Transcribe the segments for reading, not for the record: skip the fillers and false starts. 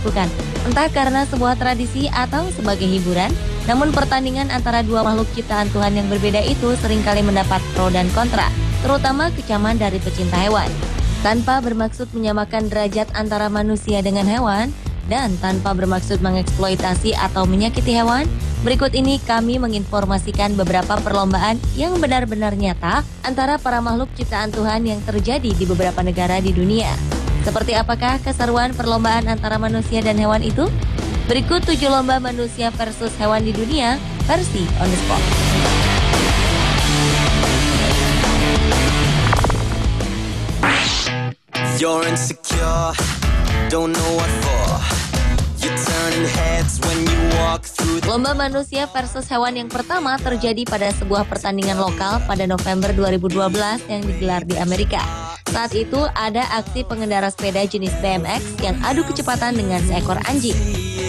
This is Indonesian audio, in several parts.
dilakukan. Entah karena sebuah tradisi atau sebagai hiburan, namun pertandingan antara dua makhluk ciptaan Tuhan yang berbeda itu seringkali mendapat pro dan kontra, terutama kecaman dari pecinta hewan. Tanpa bermaksud menyamakan derajat antara manusia dengan hewan, dan tanpa bermaksud mengeksploitasi atau menyakiti hewan, berikut ini kami menginformasikan beberapa perlombaan yang benar-benar nyata antara para makhluk ciptaan Tuhan yang terjadi di beberapa negara di dunia. Seperti apakah keseruan perlombaan antara manusia dan hewan itu? Berikut 7 lomba manusia versus hewan di dunia versi on the spot. You're insecure, don't know what for. You're turning heads when you walk through the... Lomba manusia versus hewan yang pertama terjadi pada sebuah pertandingan lokal pada November 2012 yang digelar di Amerika. Saat itu ada aksi pengendara sepeda jenis BMX yang adu kecepatan dengan seekor anjing.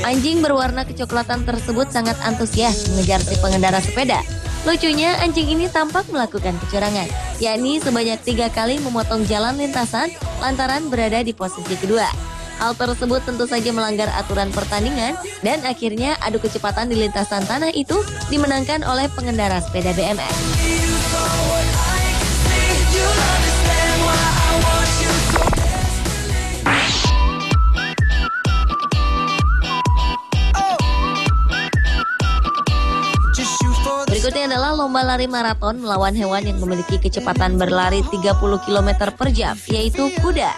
Anjing berwarna kecoklatan tersebut sangat antusias mengejar si pengendara sepeda. Lucunya, anjing ini tampak melakukan kecurangan, yakni sebanyak 3 kali memotong jalan lintasan lantaran berada di posisi kedua. Hal tersebut tentu saja melanggar aturan pertandingan dan akhirnya adu kecepatan di lintasan tanah itu dimenangkan oleh pengendara sepeda BMX. Berikutnya adalah lomba lari maraton melawan hewan yang memiliki kecepatan berlari 30 km per jam, yaitu kuda.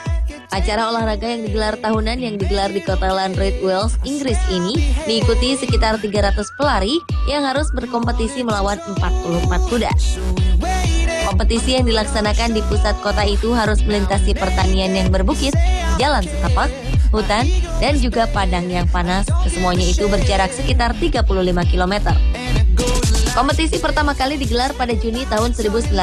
Acara olahraga yang digelar tahunan yang digelar di kota Llanrwyd, Wales, Inggris ini diikuti sekitar 300 pelari yang harus berkompetisi melawan 44 kuda. Kompetisi yang dilaksanakan di pusat kota itu harus melintasi pertanian yang berbukit, jalan setapak, hutan, dan juga padang yang panas. Kesemuanya itu berjarak sekitar 35 km. Kompetisi pertama kali digelar pada Juni tahun 1980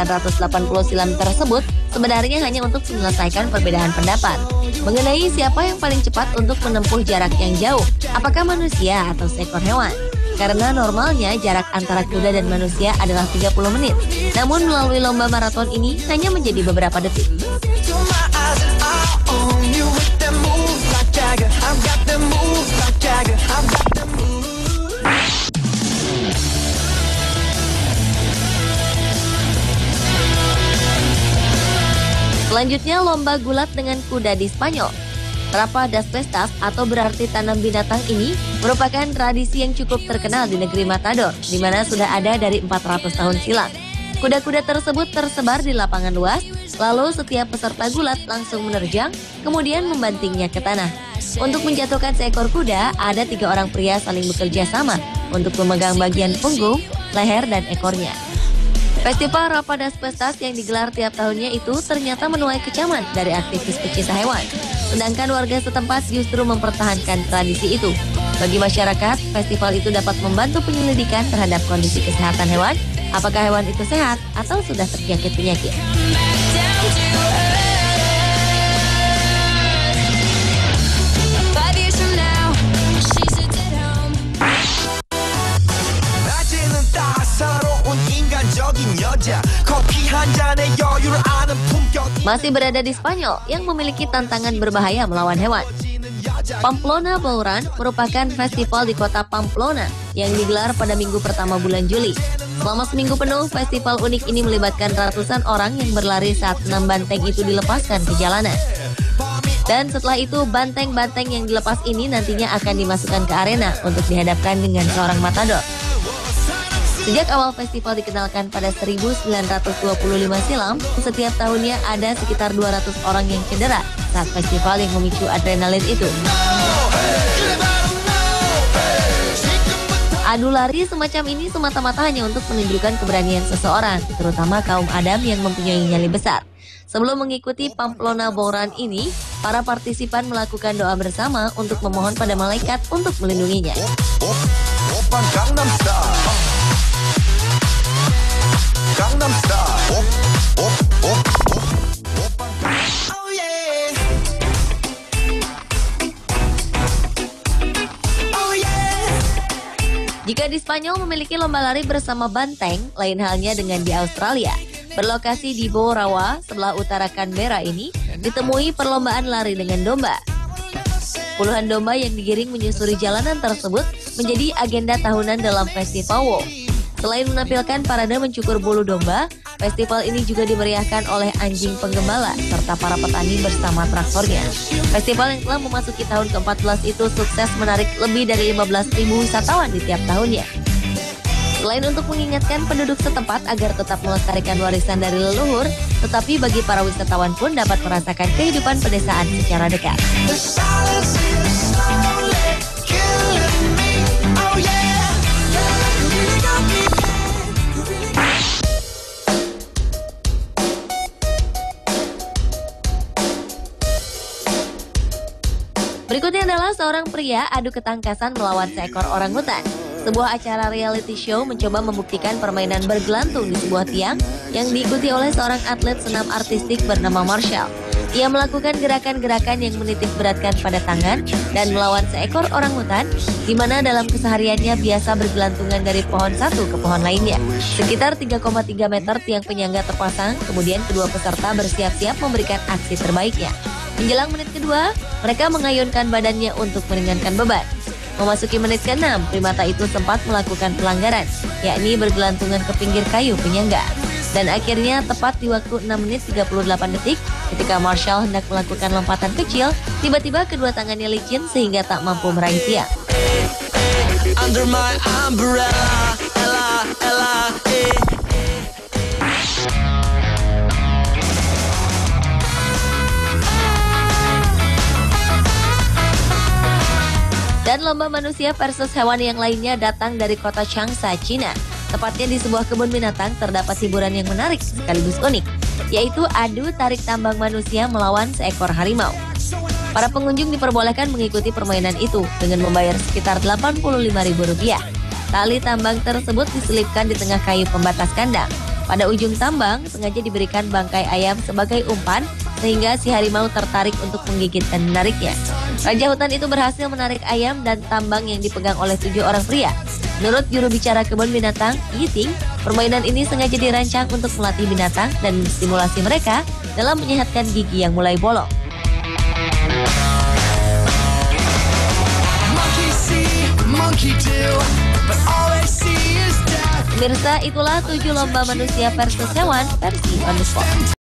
silam tersebut sebenarnya hanya untuk menyelesaikan perbedaan pendapat mengenai siapa yang paling cepat untuk menempuh jarak yang jauh, apakah manusia atau seekor hewan. Karena normalnya jarak antara kuda dan manusia adalah 30 menit. Namun melalui lomba maraton ini hanya menjadi beberapa detik. Selanjutnya lomba gulat dengan kuda di Spanyol. Rapa das Pestas atau berarti tanam binatang ini merupakan tradisi yang cukup terkenal di negeri Matador, di mana sudah ada dari 400 tahun silam. Kuda-kuda tersebut tersebar di lapangan luas, lalu setiap peserta gulat langsung menerjang, kemudian membantingnya ke tanah. Untuk menjatuhkan seekor kuda, ada 3 orang pria saling bekerja sama untuk memegang bagian punggung, leher, dan ekornya. Festival Rapa das Pestas yang digelar tiap tahunnya itu ternyata menuai kecaman dari aktivis pecinta hewan. Sedangkan warga setempat justru mempertahankan tradisi itu. Bagi masyarakat, festival itu dapat membantu penyelidikan terhadap kondisi kesehatan hewan, apakah hewan itu sehat atau sudah terjangkit penyakit. Masih berada di Spanyol yang memiliki tantangan berbahaya melawan hewan. Pamplona Bull Run merupakan festival di kota Pamplona yang digelar pada minggu pertama bulan Juli. Selama seminggu penuh, festival unik ini melibatkan ratusan orang yang berlari saat 6 banteng itu dilepaskan ke jalanan. Dan setelah itu, banteng-banteng yang dilepas ini nantinya akan dimasukkan ke arena untuk dihadapkan dengan seorang matador. Sejak awal festival dikenalkan pada 1925 silam, setiap tahunnya ada sekitar 200 orang yang cedera saat festival yang memicu adrenalin itu. Adu lari semacam ini semata-mata hanya untuk menunjukkan keberanian seseorang, terutama kaum Adam yang mempunyai nyali besar. Sebelum mengikuti Pamplona Bull Run ini, para partisipan melakukan doa bersama untuk memohon pada malaikat untuk melindunginya. Jika di Spanyol memiliki lomba lari bersama banteng, lain halnya dengan di Australia. Berlokasi di Borawa, sebelah utara Canberra ini, ditemui perlombaan lari dengan domba. Puluhan domba yang digiring menyusuri jalanan tersebut menjadi agenda tahunan dalam festival WOW. Selain menampilkan parade mencukur bulu domba, festival ini juga dimeriahkan oleh anjing penggembala serta para petani bersama traktornya. Festival yang telah memasuki tahun ke-14 itu sukses menarik lebih dari 15.000 wisatawan di tiap tahunnya. Selain untuk mengingatkan penduduk setempat agar tetap melestarikan warisan dari leluhur, tetapi bagi para wisatawan pun dapat merasakan kehidupan pedesaan secara dekat. Berikutnya adalah seorang pria adu ketangkasan melawan seekor orangutan. Sebuah acara reality show mencoba membuktikan permainan bergelantung di sebuah tiang yang diikuti oleh seorang atlet senam artistik bernama Marshall. Ia melakukan gerakan-gerakan yang menitik beratkan pada tangan dan melawan seekor orangutan, di mana dalam kesehariannya biasa bergelantungan dari pohon satu ke pohon lainnya. Sekitar 3,3 meter tiang penyangga terpasang, kemudian kedua peserta bersiap-siap memberikan aksi terbaiknya. Menjelang menit kedua, mereka mengayunkan badannya untuk meringankan beban. Memasuki menit ke-6, primata itu sempat melakukan pelanggaran, yakni bergelantungan ke pinggir kayu penyangga. Dan akhirnya tepat di waktu 6 menit 38 detik, ketika Marshall hendak melakukan lompatan kecil, tiba-tiba kedua tangannya licin sehingga tak mampu meraih tiang. Under my umbrella, Ella, Ella, Dan lomba manusia versus hewan yang lainnya datang dari kota Changsha, Cina. Tepatnya di sebuah kebun binatang terdapat hiburan yang menarik sekaligus unik, yaitu adu tarik tambang manusia melawan seekor harimau. Para pengunjung diperbolehkan mengikuti permainan itu dengan membayar sekitar Rp85.000. Tali tambang tersebut diselipkan di tengah kayu pembatas kandang. Pada ujung tambang sengaja diberikan bangkai ayam sebagai umpan sehingga si harimau tertarik untuk menggigit dan menariknya. Raja hutan itu berhasil menarik ayam dan tambang yang dipegang oleh 7 orang pria. Menurut juru bicara kebun binatang, Yiting, permainan ini sengaja dirancang untuk melatih binatang dan menstimulasi mereka dalam menyehatkan gigi yang mulai bolong. Pemirsa, itulah 7 lomba manusia versus hewan versi On The Spot.